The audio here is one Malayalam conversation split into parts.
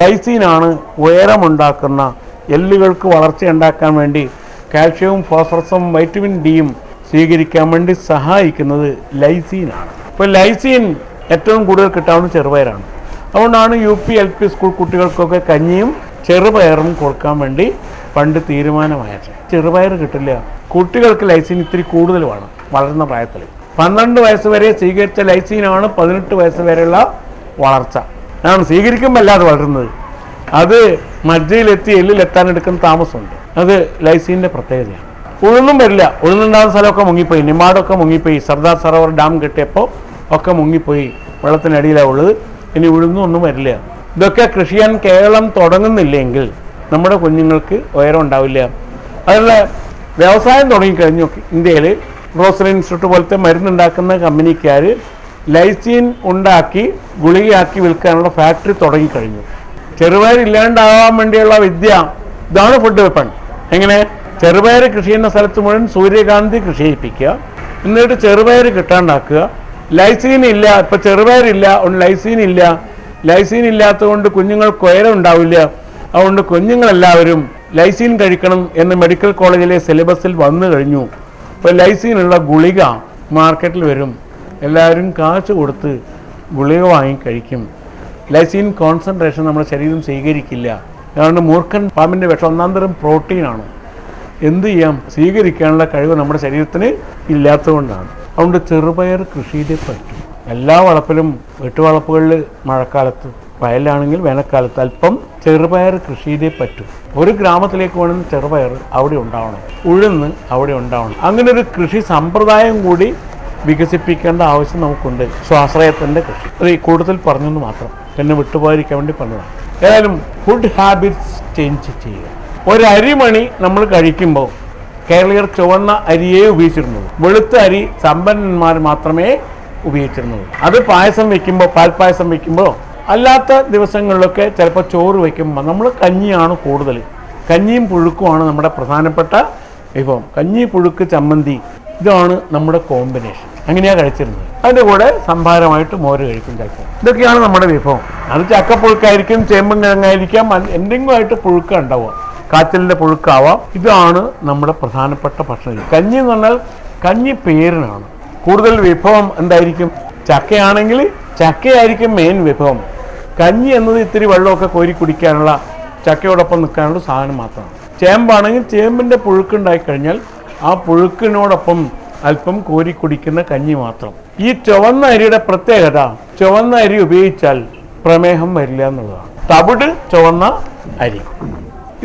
ലൈസീനാണ് ഉയരമുണ്ടാക്കുന്ന എല്ലുകൾക്ക് വളർച്ചയുണ്ടാക്കാൻ വേണ്ടി കാൽഷ്യവും ഫോസ്ഫറസും വൈറ്റമിൻ ഡിയും സ്വീകരിക്കാൻ വേണ്ടി സഹായിക്കുന്നത് ലൈസീനാണ്. ഇപ്പോൾ ലൈസീൻ ഏറ്റവും കൂടുതൽ കിട്ടാവുന്ന ചെറുപയറാണ്. അതുകൊണ്ടാണ് UP LP സ്കൂൾ കുട്ടികൾക്കൊക്കെ കഞ്ഞിയും ചെറുപയറും കൊടുക്കാൻ വേണ്ടി പണ്ട് തീരുമാനമായത്. ചെറുപയർ കിട്ടില്ല, കുട്ടികൾക്ക് ലൈസീൻ ഇത്തിരി കൂടുതൽ വേണം വളർന്ന പ്രായത്തിൽ. 12 വയസ്സ് വരെ സ്വീകരിച്ച ലൈസീനാണ് 18 വയസ്സ് വരെയുള്ള വളർച്ച. ആണ് സ്വീകരിക്കുമ്പോൾ അല്ലാതെ വളരുന്നത്. അത് മജ്ജയിലെത്തി എല്ലിലെത്താൻ എടുക്കുന്ന താമസമുണ്ട്. അത് ലൈസീൻ്റെ പ്രത്യേകതയാണ്. ഉഴുന്നും വരില്ല. ഉഴുന്നുണ്ടാകുന്ന സ്ഥലമൊക്കെ മുങ്ങിപ്പോയി. നിമാടൊക്കെ മുങ്ങിപ്പോയി. സർദാർ സരോവർ ഡാം കെട്ടിയപ്പോൾ ഒക്കെ മുങ്ങിപ്പോയി. വെള്ളത്തിനടിയിലാണ് ഉള്ളത്. ഇനി ഉഴുന്നും ഒന്നും വരില്ല. ഇതൊക്കെ കൃഷി ചെയ്യാൻ കേരളം തുടങ്ങുന്നില്ലെങ്കിൽ നമ്മുടെ കുഞ്ഞുങ്ങൾക്ക് ഉയരം ഉണ്ടാവില്ല. അതിനുള്ള വ്യവസായം തുടങ്ങിക്കഴിഞ്ഞു. ഇന്ത്യയിൽ റോസറി ഇൻസ്റ്റിറ്റ്യൂട്ട് പോലത്തെ മരുന്നുണ്ടാക്കുന്ന കമ്പനിക്കാർ ലൈസീൻ ഉണ്ടാക്കി ഗുളികയാക്കി വിൽക്കാനുള്ള ഫാക്ടറി തുടങ്ങിക്കഴിഞ്ഞു. ചെറുപയർ ഇല്ലാണ്ടാവാൻ വേണ്ടിയുള്ള വിദ്യ ഇതാണ് ഫുഡ് വെപ്പൺ. എങ്ങനെ? ചെറുപയർ കൃഷി ചെയ്യുന്ന സ്ഥലത്ത് മുഴുവൻ സൂര്യകാന്തി കൃഷി ചെയ്യിപ്പിക്കുക, എന്നിട്ട് ചെറുപയർ കിട്ടാണ്ടാക്കുക. ലൈസീൻ ഇല്ല, ഇപ്പം ചെറുപയറില്ല, ലൈസീൻ ഇല്ല. ലൈസീൻ ഇല്ലാത്തതുകൊണ്ട് കുഞ്ഞുങ്ങൾക്ക് ഉയരം ഉണ്ടാവില്ല. അതുകൊണ്ട് കുഞ്ഞുങ്ങളെല്ലാവരും ലൈസീൻ കഴിക്കണം എന്ന് മെഡിക്കൽ കോളേജിലെ സിലബസിൽ വന്നു കഴിഞ്ഞു. ഇപ്പോൾ ലൈസീനുള്ള ഗുളിക മാർക്കറ്റിൽ വരും. എല്ലാവരും കാശ് കൊടുത്ത് ഗുളിക വാങ്ങി കഴിക്കും. ലൈസീൻ കോൺസെൻട്രേഷൻ നമ്മുടെ ശരീരം സ്വീകരിക്കില്ല. അതുകൊണ്ട് മൂർഖൻ പാമ്പിൻ്റെ വിഷം ഒന്നാം തരം പ്രോട്ടീനാണ്. എന്ത് ചെയ്യാം? സ്വീകരിക്കാനുള്ള കഴിവ് നമ്മുടെ ശരീരത്തിന് ഇല്ലാത്തതുകൊണ്ടാണ്. അതുകൊണ്ട് ചെറുപയർ കൃഷിയിലേ പറ്റും. എല്ലാ വളപ്പിലും വെട്ടുവളപ്പുകളിൽ മഴക്കാലത്ത്, വയലാണെങ്കിൽ വേനൽക്കാലത്ത് അല്പം ചെറുപയർ കൃഷിയിലേ പറ്റും. ഒരു ഗ്രാമത്തിലേക്ക് വേണമെങ്കിൽ ചെറുപയർ അവിടെ ഉണ്ടാവണം, ഉഴുന്ന് അവിടെ ഉണ്ടാവണം. അങ്ങനെ ഒരു കൃഷി സമ്പ്രദായം കൂടി വികസിപ്പിക്കേണ്ട ആവശ്യം നമുക്കുണ്ട്. സ്വാശ്രയത്തിൻ്റെ കൃഷി. അത് കൂടുതൽ പറഞ്ഞെന്ന് മാത്രം, പിന്നെ വിട്ടുപോയിരിക്കാൻ വേണ്ടി പറഞ്ഞതാണ്. ഏതായാലും ഫുഡ് ഹാബിറ്റ്സ് ചേഞ്ച് ചെയ്യുക. ഒരു അരിമണി നമ്മൾ കഴിക്കുമ്പോൾ കേരളീയർ ചുവന്ന അരിയേ ഉപയോഗിച്ചിരുന്നുള്ളൂ. വെളുത്ത അരി സമ്പന്നന്മാർ മാത്രമേ ഉപയോഗിച്ചിരുന്നുള്ളൂ. അത് പായസം വയ്ക്കുമ്പോൾ, പാൽപ്പായസം വയ്ക്കുമ്പോൾ, അല്ലാത്ത ദിവസങ്ങളിലൊക്കെ ചിലപ്പോൾ ചോറ് വയ്ക്കുമ്പോൾ നമ്മൾ കഞ്ഞിയാണ് കൂടുതൽ. കഞ്ഞിയും പുഴുക്കുമാണ് നമ്മുടെ പ്രധാനപ്പെട്ട വിഭവം. കഞ്ഞി, പുഴുക്ക്, ചമ്മന്തി, ഇതാണ് നമ്മുടെ കോമ്പിനേഷൻ. അങ്ങനെയാണ് കഴിച്ചിരുന്നത്. അതിൻ്റെ കൂടെ സംഭാരമായിട്ട് മോര് കഴിക്കും ചിലപ്പോൾ. ഇതൊക്കെയാണ് നമ്മുടെ വിഭവം. അത് ചക്കപ്പുഴുക്കായിരിക്കും, ചേമ്പും കിഴങ്ങായിരിക്കാം, എന്തെങ്കിലും ആയിട്ട് പുഴുക്ക ഉണ്ടാവുക. കാച്ചലിൻ്റെ പുഴുക്കാവാം. ഇതാണ് നമ്മുടെ പ്രധാനപ്പെട്ട ഭക്ഷണം. കഞ്ഞി എന്ന് പറഞ്ഞാൽ കഞ്ഞി പേരിനാണ്. കൂടുതൽ വിഭവം എന്തായിരിക്കും? ചക്കയാണെങ്കിൽ ചക്കയായിരിക്കും മെയിൻ വിഭവം. കഞ്ഞി എന്നത് ഇത്തിരി വെള്ളമൊക്കെ കോരി കുടിക്കാനുള്ള, ചക്കയോടൊപ്പം നിൽക്കാനുള്ള സാധനം മാത്രമാണ്. ചേമ്പാണെങ്കിൽ ചേമ്പിൻ്റെ പുഴുക്കുണ്ടായിക്കഴിഞ്ഞാൽ ആ പുഴുക്കിനോടൊപ്പം അല്പം കോരി കുടിക്കുന്ന കഞ്ഞി മാത്രം. ഈ ചുവന്ന അരിയുടെ പ്രത്യേകത, ചുവന്ന അരി ഉപയോഗിച്ചാൽ പ്രമേഹം വരില്ല എന്നുള്ളതാണ്. തവിട് ചുവന്ന അരി,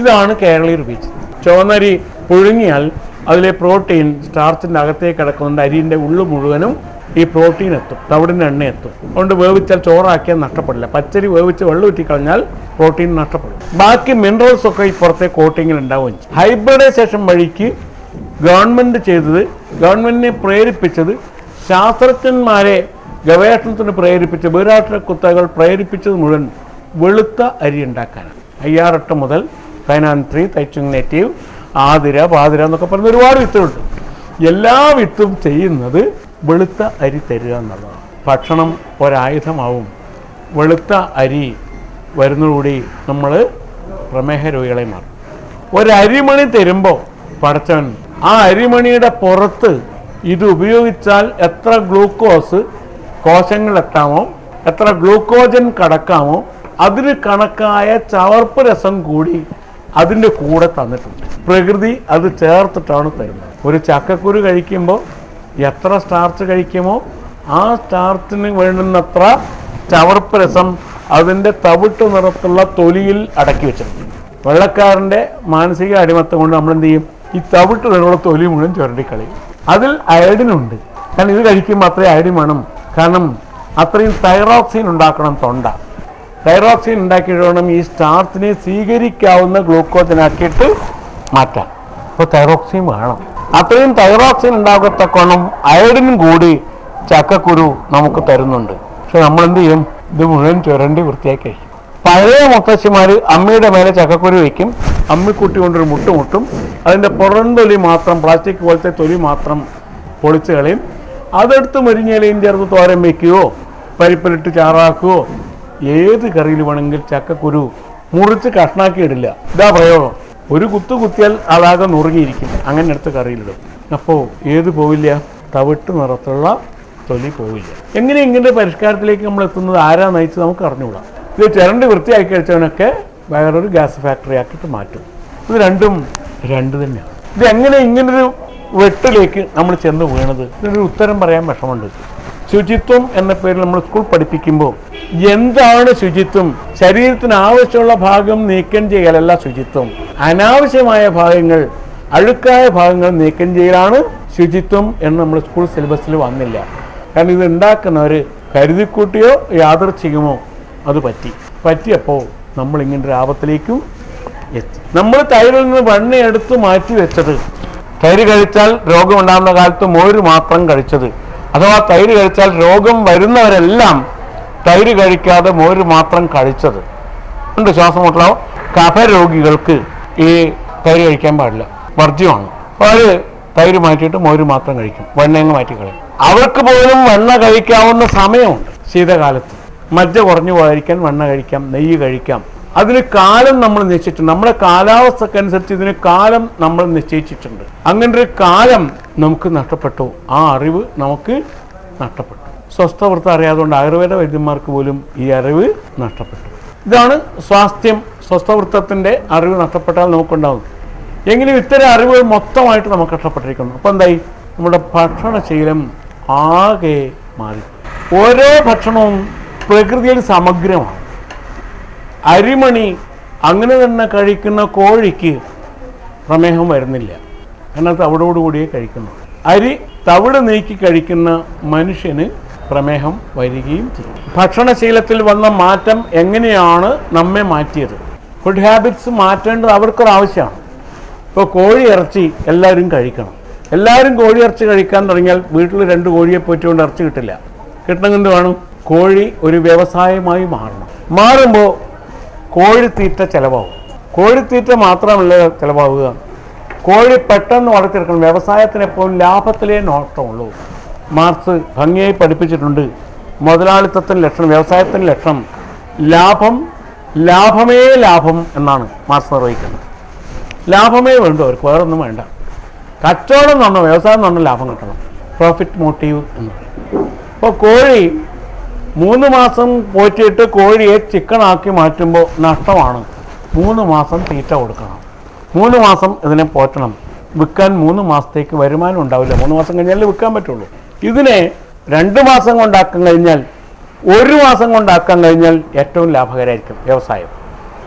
ഇതാണ് കേരളീയർ ഉപയോഗിച്ചത്. ചുവന്ന അരി പുഴുങ്ങിയാൽ അതിലെ പ്രോട്ടീൻ സ്റ്റാർച്ചിൻ്റെ അകത്തേക്ക് കിടക്കുന്നുണ്ട്. അരിൻ്റെ ഉള്ളു മുഴുവനും ഈ പ്രോട്ടീൻ എത്തും, തവിടിൻ്റെ എണ്ണ എത്തും. അതുകൊണ്ട് വേവിച്ചാൽ ചോറാക്കിയാൽ നഷ്ടപ്പെടില്ല. പച്ചരി വേവിച്ച് വെള്ളം ഊറ്റിക്കളഞ്ഞാൽ പ്രോട്ടീൻ നഷ്ടപ്പെടും. ബാക്കി മിനറൽസ് ഒക്കെ ഈ പുറത്തെ കോട്ടിങ്ങിൽ ഉണ്ടാവുകയും ചെയ്യും. ഹൈബ്രിഡൈസേഷൻ വഴിക്ക് ഗവൺമെൻറ് ചെയ്തത്, ഗവൺമെൻറ്റിനെ പ്രേരിപ്പിച്ചത്, ശാസ്ത്രജ്ഞന്മാരെ ഗവേഷണത്തിന് പ്രേരിപ്പിച്ച്, ബഹിരാഷ്ട്ര കുത്തകൾ പ്രേരിപ്പിച്ചത് മുഴുവൻ വെളുത്ത അരി ഉണ്ടാക്കാനാണ്. IR8 മുതൽ ഫൈനാൻട്രി, തൈച്ചുങ് നേറ്റീവ്, ആതിര, പാതിര എന്നൊക്കെ പറഞ്ഞ ഒരുപാട് വിത്തുകളുണ്ട്. എല്ലാ വിത്തും ചെയ്യുന്നത് വെളുത്ത അരി തരിക എന്നുള്ളതാണ്. ഭക്ഷണം ഒരായുധമാവും. വെളുത്ത അരി വരുന്നതോടുകൂടി നമ്മൾ പ്രമേഹ രോഗികളെ മാറും. ഒരരിമണി തരുമ്പോൾ പടച്ചവൻ ആ അരിമണിയുടെ പുറത്ത് ഇത് ഉപയോഗിച്ചാൽ എത്ര ഗ്ലൂക്കോസ് കോശങ്ങളെത്താമോ, എത്ര ഗ്ലൂക്കോജൻ കടക്കാമോ, അതിന് കണക്കായ ചവർപ്പ് രസം കൂടി അതിൻ്റെ കൂടെ തന്നിട്ടുണ്ട്. പ്രകൃതി അത് ചേർത്തിട്ടാണ് തരുന്നത്. ഒരു ചക്കക്കുരു കഴിക്കുമ്പോൾ എത്ര സ്റ്റാർച്ച് കഴിക്കുമോ ആ സ്റ്റാർച്ചിന് വേണ്ടുന്നത്ര ചവർപ്പ് രസം അതിൻ്റെ തവിട്ട് നിറത്തുള്ള തൊലിയിൽ അടക്കി വെച്ചിട്ടുണ്ട്. വെള്ളക്കാരൻ്റെ മാനസിക അടിമത്തം കൊണ്ട് നമ്മൾ എന്ത് ചെയ്യും? ഈ തവിട്ട് നിറമുള്ള തൊലി മുഴുവൻ ചുരണ്ടിക്കളയും. അതിൽ അയഡിനുണ്ട്. കാരണം ഇത് കഴിക്കുമ്പോൾ അത്രയും അയഡിൻ വേണം. കാരണം അത്രയും തൈറോക്സിൻ ഉണ്ടാക്കണം തൊണ്ട. തൈറോക്സിൻ ഉണ്ടാക്കിയിട്ട് വേണം ഈ സ്റ്റാർച്ചിനെ സ്വീകരിക്കാവുന്ന ഗ്ലൂക്കോജനാക്കിയിട്ട് മാറ്റാം. അപ്പോൾ തൈറോക്സിൻ വേണം. അത്രയും തൈറോക്സിൻ ഉണ്ടാകത്തക്കോണം അയഡിനും കൂടി ചക്കക്കുരു നമുക്ക് തരുന്നുണ്ട്. പക്ഷെ നമ്മളെന്ത് ചെയ്യും? ഇത് മുഴുവൻ ചുരണ്ടി വൃത്തിയാക്കി കഴിക്കും. പഴയ മുത്തശ്ശിമാർ അമ്മിയുടെ മേലെ ചക്കക്കുരു വയ്ക്കും. അമ്മിക്കുട്ടി കൊണ്ടൊരു മുട്ടും. അതിൻ്റെ പുറംതൊലി മാത്രം, പ്ലാസ്റ്റിക് പോലത്തെ തൊലി മാത്രം പൊളിച്ച് കളയും. അതെടുത്ത് മുരിങ്ങയിലയും ചേർത്ത് തോരൻ വയ്ക്കുകയോ പരിപ്പിലിട്ട് ചാറാക്കുകയോ ഏത് കറിയിൽ വേണമെങ്കിൽ ചക്കക്കുരു മുറിച്ച് കഷ്ണാക്കി ഇടില്ല. ഇതാ പ്രയോഗം. ഒരു കുത്തിയാൽ അതാകെ നുറുങ്ങിയിരിക്കും. അങ്ങനെ എടുത്ത് കറിയിലിടും. അപ്പോൾ ഏത് പോവില്ല? തവിട്ട് നിറത്തുള്ള തൊലി പോവില്ല. എങ്ങനെ ഇങ്ങനെ പരിഷ്കാരത്തിലേക്ക് നമ്മൾ എത്തുന്നത് ആരാ നയിച്ച് നമുക്ക് അറിഞ്ഞുകൂടാ. ഇത് ചിരണ്ടി വൃത്തിയാക്കി കഴിച്ചവനൊക്കെ വേറൊരു ഗ്യാസ് ഫാക്ടറി ആക്കിയിട്ട് മാറ്റും. ഇത് രണ്ടും രണ്ട് തന്നെയാണ്. ഇത് എങ്ങനെ ഇങ്ങനൊരു വെട്ടിലേക്ക് നമ്മൾ ചെന്ന് വീണത്? ഇതിനൊരു ഉത്തരം പറയാൻ വിഷമമുണ്ട്. ശുചിത്വം എന്ന പേരിൽ നമ്മൾ സ്കൂൾ പഠിപ്പിക്കുമ്പോൾ എന്താണ് ശുചിത്വം? ശരീരത്തിന് ആവശ്യമുള്ള ഭാഗം നീക്കം ചെയ്യലല്ല ശുചിത്വം. അനാവശ്യമായ ഭാഗങ്ങൾ, അഴുക്കായ ഭാഗങ്ങൾ നീക്കം ചെയ്യലാണ് ശുചിത്വം എന്ന് നമ്മൾ സ്കൂൾ സിലബസിൽ വന്നില്ല. കാരണം ഇത് ഉണ്ടാക്കുന്നവർ കരുതിക്കൂട്ടിയോ യാദൃച്ഛികമോ അത് പറ്റിയപ്പോൾ നമ്മൾ ഇങ്ങനൊരു ആപത്തിലേക്കും എത്തി. നമ്മൾ തൈരിൽ നിന്ന് വെണ്ണ എടുത്ത് മാറ്റി വെച്ചത്, തൈര് കഴിച്ചാൽ രോഗമുണ്ടാകുന്ന കാലത്ത് മോര് മാത്രം കഴിച്ചത്, അഥവാ തൈര് കഴിച്ചാൽ രോഗം വരുന്നവരെല്ലാം തൈര് കഴിക്കാതെ മോര് മാത്രം കഴിച്ചത് ഉണ്ട്. ശ്വാസമുട്ടലാവും കഫരോഗികൾക്ക് ഈ തൈര് കഴിക്കാൻ പാടില്ല, വർജ്യമാണ്. അവർ തൈര് മാറ്റിയിട്ട് മോര് മാത്രം കഴിക്കും, വെണ്ണയങ്ങ് മാറ്റി കളയും. അവർക്ക് പോലും വെണ്ണ കഴിക്കാവുന്ന സമയമുണ്ട്. ശീതകാലത്ത് മജ്ജ കുറഞ്ഞു പോകാതിരിക്കാൻ വെണ്ണ കഴിക്കാം, നെയ്യ് കഴിക്കാം. അതിന് കാലം നമ്മൾ നിശ്ചയിച്ചിട്ടുണ്ട്. നമ്മുടെ കാലാവസ്ഥക്കനുസരിച്ച് ഇതിന് കാലം നമ്മൾ നിശ്ചയിച്ചിട്ടുണ്ട്. അങ്ങനെ ഒരു കാലം നമുക്ക് നഷ്ടപ്പെട്ടു. ആ അറിവ് നമുക്ക് നഷ്ടപ്പെട്ടു. സ്വസ്ഥവൃത്തം അറിയാതുകൊണ്ട് ആയുർവേദ വൈദ്യന്മാർക്ക് പോലും ഈ അറിവ് നഷ്ടപ്പെട്ടു. ഇതാണ് സ്വാസ്ഥ്യം. സ്വസ്ഥവൃത്തത്തിൻ്റെ അറിവ് നഷ്ടപ്പെട്ടാൽ നമുക്കുണ്ടാകും. എങ്കിലും ഇത്തരം അറിവുകൾ മൊത്തമായിട്ട് നമുക്ക് നഷ്ടപ്പെട്ടിരിക്കുന്നു. അപ്പോൾ എന്തായി? നമ്മുടെ ഭക്ഷണശീലം ആകെ മാറി. ഓരോ ഭക്ഷണവും പ്രകൃതിയിൽ സമഗ്രമാണ്. അരിമണി അങ്ങനെ തന്നെ കഴിക്കുന്ന കോഴിക്ക് പ്രമേഹം വരുന്നില്ല. അതിനകത്ത് തവിടോടുകൂടിയേ കഴിക്കുന്നു. അരി തവിട് നീക്കി കഴിക്കുന്ന മനുഷ്യന് പ്രമേഹം വരികയും ചെയ്യും. ഭക്ഷണശീലത്തിൽ വന്ന മാറ്റം എങ്ങനെയാണ് നമ്മെ മാറ്റിയത്? ഫുഡ് ഹാബിറ്റ്സ് മാറ്റേണ്ടത് അവർക്കൊരാവശ്യമാണ്. ഇപ്പോൾ കോഴി ഇറച്ചി എല്ലാവരും കഴിക്കണം. എല്ലാവരും കോഴി ഇറച്ചി കഴിക്കാൻ തുടങ്ങിയാൽ വീട്ടിൽ 2 കോഴിയെ പോറ്റുകൊണ്ട് ഇറച്ചി കിട്ടില്ല. കിട്ടണമെങ്കിൽ വേണം കോഴി ഒരു വ്യവസായമായി മാറുമ്പോൾ കോഴിത്തീറ്റ ചിലവാകും. കോഴിത്തീറ്റ മാത്രമല്ല ചിലവാകുക, കോഴി പെട്ടെന്ന് വളർത്തിയെടുക്കണം. വ്യവസായത്തിന് എപ്പോഴും ലാഭത്തിലേ നോട്ടമുള്ളൂ. മാർക്സ് ഭംഗിയായി പഠിപ്പിച്ചിട്ടുണ്ട്. മുതലാളിത്തത്തിന് ലക്ഷണം, വ്യവസായത്തിന് ലക്ഷണം ലാഭമേ ലാഭം എന്നാണ് മാർക്സ് നിർവഹിക്കുന്നത്. ലാഭമേ വേണ്ടു അവർക്ക്, വേറൊന്നും വേണ്ട. കച്ചവടം എന്ന് പറഞ്ഞാൽ, വ്യവസായം എന്ന് പറഞ്ഞാൽ ലാഭം കിട്ടണം, പ്രോഫിറ്റ് മോട്ടീവ് എന്ന് പറയും. അപ്പോൾ കോഴി 3 മാസം പോറ്റിയിട്ട് കോഴിയെ ചിക്കനാക്കി മാറ്റുമ്പോൾ നഷ്ടമാണ്. 3 മാസം തീറ്റ കൊടുക്കണം, 3 മാസം ഇതിനെ പോറ്റണം. വിൽക്കാൻ 3 മാസത്തേക്ക് വരുമാനം ഉണ്ടാവില്ല. 3 മാസം കഴിഞ്ഞാലേ വിൽക്കാൻ പറ്റുള്ളൂ. ഇതിനെ 2 മാസം കൊണ്ടാക്കാൻ കഴിഞ്ഞാൽ, 1 മാസം കൊണ്ടാക്കാൻ കഴിഞ്ഞാൽ ഏറ്റവും ലാഭകരമായിരിക്കും വ്യവസായം.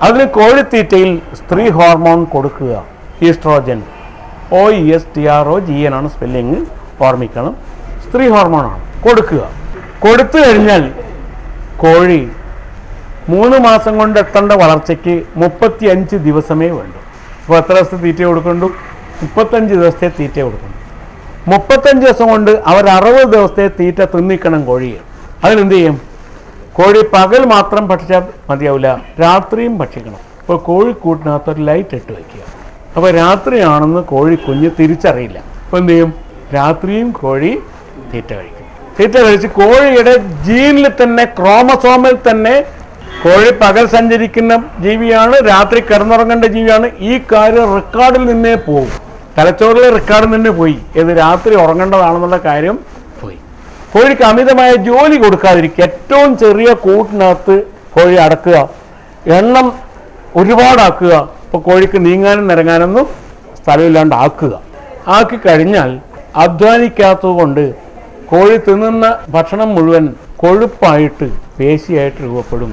അതിന് കോഴിത്തീറ്റയിൽ സ്ത്രീ ഹോർമോൺ കൊടുക്കുക, ഈസ്ട്രോജൻ, OESTROGN ആണ് സ്പെല്ലിങ്, ഓർമ്മിക്കണം. സ്ത്രീ ഹോർമോണാണ് കൊടുക്കുക. കൊടുത്തു കഴിഞ്ഞാൽ കോഴി 3 മാസം കൊണ്ട് എത്തേണ്ട വളർച്ചയ്ക്ക് 35 ദിവസമേ വേണ്ടൂ. അപ്പോൾ എത്ര ദിവസത്തെ തീറ്റ കൊടുക്കണ്ടു? 35 ദിവസത്തെ തീറ്റ കൊടുക്കണം. 35 ദിവസം കൊണ്ട് അവർ 60 ദിവസത്തെ തീറ്റ തിന്നിക്കണം കോഴിയെ. അതിനെന്ത് ചെയ്യും? കോഴി പകൽ മാത്രം ഭക്ഷിച്ചാൽ മതിയാവില്ല, രാത്രിയും ഭക്ഷിക്കണം. അപ്പോൾ കോഴിക്കൂട്ടിനകത്തൊരു ലൈറ്റ് ഇട്ട് വയ്ക്കുക. അപ്പോൾ രാത്രിയാണെന്ന് കോഴിക്കുഞ്ഞ് തിരിച്ചറിയില്ല. അപ്പോൾ എന്ത് ചെയ്യും? രാത്രിയും കോഴി തീറ്റ കഴിക്കും. തീറ്റ കഴിച്ച് കോഴിയുടെ ജീനിൽ തന്നെ, ക്രോമസോമിൽ തന്നെ, കോഴി പകൽ സഞ്ചരിക്കുന്ന ജീവിയാണ്, രാത്രി കിടന്നുറങ്ങേണ്ട ജീവിയാണ്. ഈ കാര്യം റെക്കോർഡിൽ നിന്നേ പോകും. തലച്ചോറിലെ റെക്കോർഡിൽ നിന്ന് പോയി. ഏത് രാത്രി ഉറങ്ങേണ്ടതാണെന്നുള്ള കാര്യം പോയി. കോഴിക്ക് അമിതമായ ജോലി കൊടുക്കാതിരിക്കുക. ഏറ്റവും ചെറിയ കൂട്ടിനകത്ത് കോഴി അടക്കുക, എണ്ണം ഒരുപാടാക്കുക. ഇപ്പോൾ കോഴിക്ക് നീങ്ങാനും നിരങ്ങാനൊന്നും സ്ഥലമില്ലാണ്ട് ആക്കി കഴിഞ്ഞാൽ അധ്വാനിക്കാത്തത് കൊണ്ട് കോഴി തിന്നുന്ന ഭക്ഷണം മുഴുവൻ കൊഴുപ്പായിട്ട് പേശിയായിട്ട് രൂപപ്പെടും.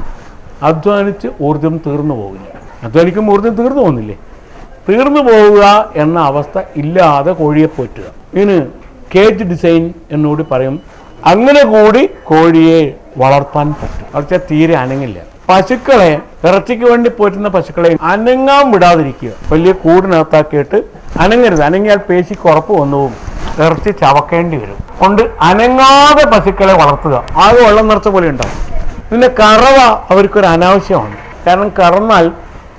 അധ്വാനിച്ച് ഊർജം തീർന്നു പോകില്ല. അധ്വാനിക്കുമ്പോൾ ഊർജം തീർന്നു പോകുന്നില്ലേ? തീർന്നു പോവുക എന്ന അവസ്ഥ ഇല്ലാതെ കോഴിയെ പോറ്റുക. ഇതിന് കേജ് ഡിസൈൻ എന്നുകൂടി പറയും. അങ്ങനെ കൂടി കോഴിയെ വളർത്താൻ പറ്റും. പക്ഷേ തീരെ അനങ്ങില്ല. പശുക്കളെ, ഇറച്ചിക്ക് വേണ്ടി പോറ്റുന്ന പശുക്കളെ അനങ്ങാൻ വിടാതിരിക്കുക. വലിയ കൂടിനകത്താക്കിയിട്ട് അനങ്ങരുത്. അനങ്ങിയാൽ പേശിക്ക് ഉറപ്പ് വന്നു പോകും, ഇറച്ചി ചവക്കേണ്ടി വരും. കൊണ്ട് അനങ്ങാതെ പശുക്കളെ വളർത്തുക. ആകെ വെള്ളം നിറച്ച പോലെ ഉണ്ടാവും. ഇതിൻ്റെ കറവ അവർക്കൊരു അനാവശ്യമാണ്. കാരണം കറന്നാൽ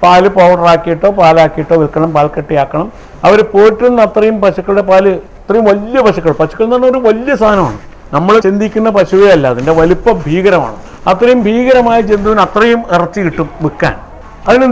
പാല് പൗഡറാക്കിയിട്ടോ പാലാക്കിയിട്ടോ വിൽക്കണം, പാൽക്കട്ടിയാക്കണം. അവർ പോറ്റുന്ന അത്രയും പശുക്കളുടെ പാല്, ഇത്രയും വലിയ പശുക്കൾ എന്ന് പറഞ്ഞാൽ ഒരു വലിയ സാധനമാണ്. നമ്മൾ ചിന്തിക്കുന്ന പശുവേ അല്ല, അതിൻ്റെ വലിപ്പം ഭീകരമാണ്. അത്രയും ഭീകരമായ ജന്തുവിന് അത്രയും ഇറച്ചി കിട്ടും വിൽക്കാൻ. അതിന്